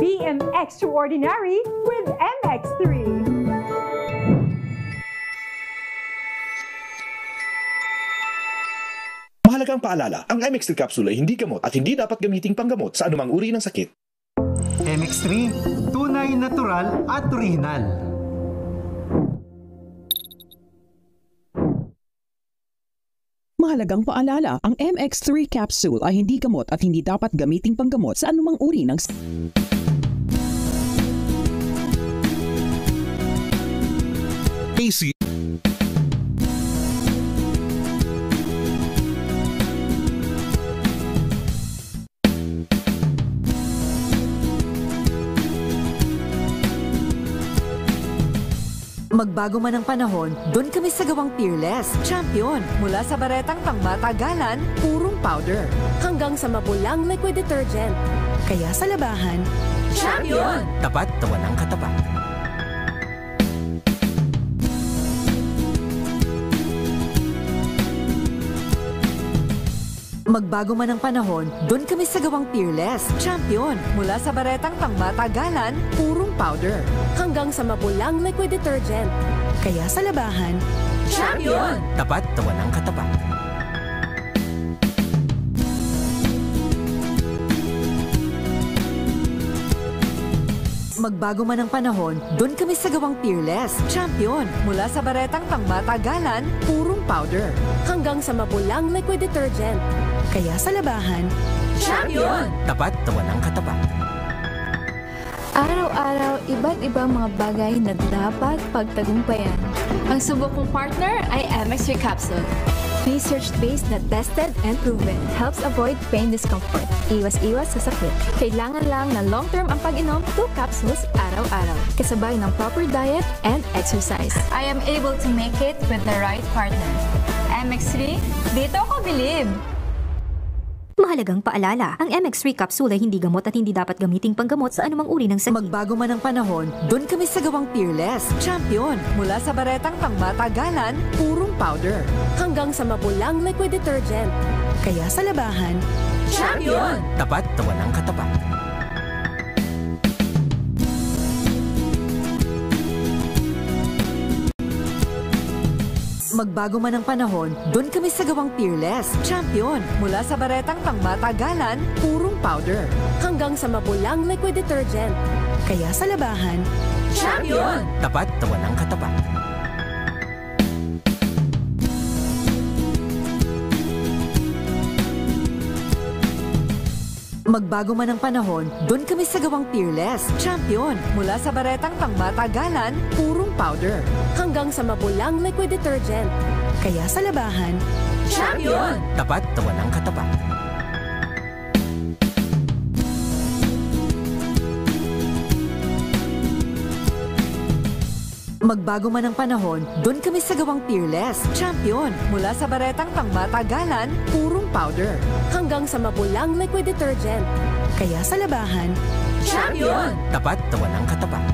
Being extraordinary with MX3. Mahalagang paalala, ang MX3 capsule ay hindi gamot at hindi dapat gamiting panggamot sa anumang uri ng sakit. MX3, tunay, natural at original. Mahalagang paalala, ang MX3 capsule ay hindi gamot at hindi dapat gamiting panggamot sa anumang uri ng AC. Magbago man ang panahon, doon kami sa gawang Peerless, champion. Mula sa baretang pangmatagalan, purong powder, hanggang sa mapulang liquid detergent. Kaya sa labahan, champion! Tapat na walang katapat. Magbago man ang panahon, doon kami sa gawang Peerless, champion. Mula sa baretang pangmatagalan, purong powder, hanggang sa mapulang liquid detergent. Kaya sa labahan, champion! Tapat na walang katapat. Magbago man ang panahon, doon kami sa gawang Peerless, champion. Mula sa baretang pangmatagalan, purong powder, hanggang sa mapulang liquid detergent. Kaya sa labahan, champion! Tapat na walang katapat. Araw-araw, iba't ibang mga bagay na dapat pagtagumpayan. Ang subok kong partner ay MX3 Capsule. Research-based na tested and proven. Helps avoid pain discomfort. Iwas-iwas sa sakit. Kailangan lang na long-term ang pag-inom 2 capsules araw-araw. Kasabay ng proper diet and exercise. I am able to make it with the right partner. MX3, dito ako bilib! Mahalagang paalala, ang MX3 capsule ay hindi gamot at hindi dapat gamiting panggamot sa anumang uri ng sakit. Magbago man ang panahon, doon kami sa gawang Peerless, champion. Mula sa baretang pangmatagalan, purong powder, hanggang sa mapulang liquid detergent. Kaya sa labahan, champion! Tapat na walang katapat. Magbago man ang panahon, doon kami sa gawang Peerless, champion. Mula sa baretang pangmatagalan, purong powder, hanggang sa mapulang liquid detergent. Kaya sa labahan, champion! Tapat na walang katapat. Magbago man ang panahon, doon kami sa gawang Peerless, champion. Mula sa baretang pangmatagalan, purong powder, hanggang sa mapulang liquid detergent. Kaya sa labahan, champion! Tapat na walang katapat. Magbago man ang panahon, doon kami sa gawang Peerless, champion. Mula sa baretang pangmatagalan, purong powder, hanggang sa mapulang liquid detergent. Kaya sa labahan, champion! Tapat na walang katapat.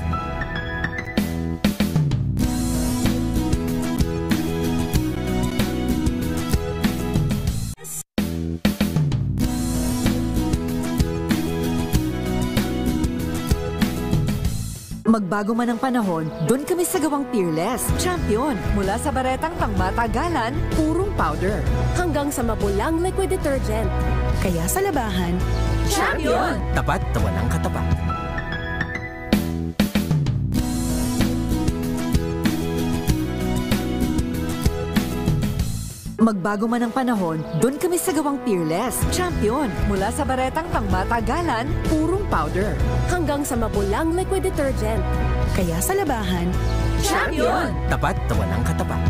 Magbago man ang panahon, doon kami sa gawang Peerless, champion. Mula sa baretang pangmatagalan, purong powder, hanggang sa mapulang liquid detergent. Kaya sa labahan, champion! Tapat na walang katapat. Magbago man ang panahon, doon kami sa gawang Peerless, champion. Mula sa baretang pangmatagalan, purong powder, hanggang sa mapulang liquid detergent. Kaya sa labahan, champion! Tapat na walang katapat.